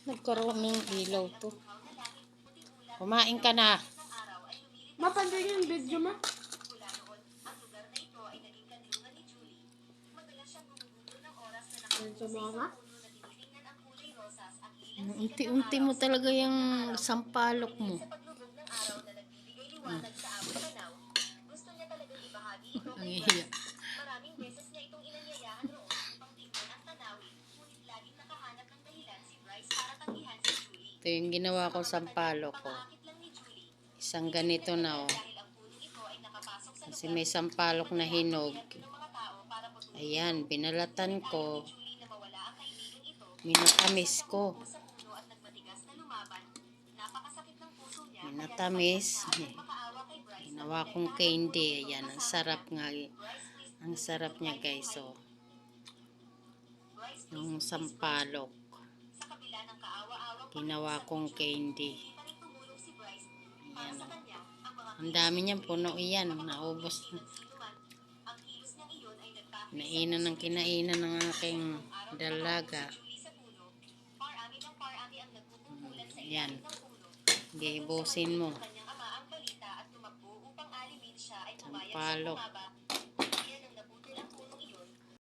Nagkaroon ng ilaw to. Kumain ka na. Mapandin yung video mo. Sa mga? Unti-unti mo talaga yung sampalok mo. Ang iya. Maraming beses niya itong inanyayahan roon upang tingnan ang tanawin, ngunit laging nakahanap ng dahilan si Bryce para tanggihan si Julie. Ito yung ginawa kong sampalok ko. Isang ganito na Kasi may sampalok na hinog. Ayan, binalatan ko. Minatamis ko. Minatamis. Ginawa kong candy. Ayan, ang sarap nga. Ang sarap niya guys. So, yung sampalok. Ginawa kong candy. Ayan. Ang dami niyan, puno iyan. Naubos. Kinainan ng kinainan ng aking dalaga. Ayan. Gibusin mo. Sampalok.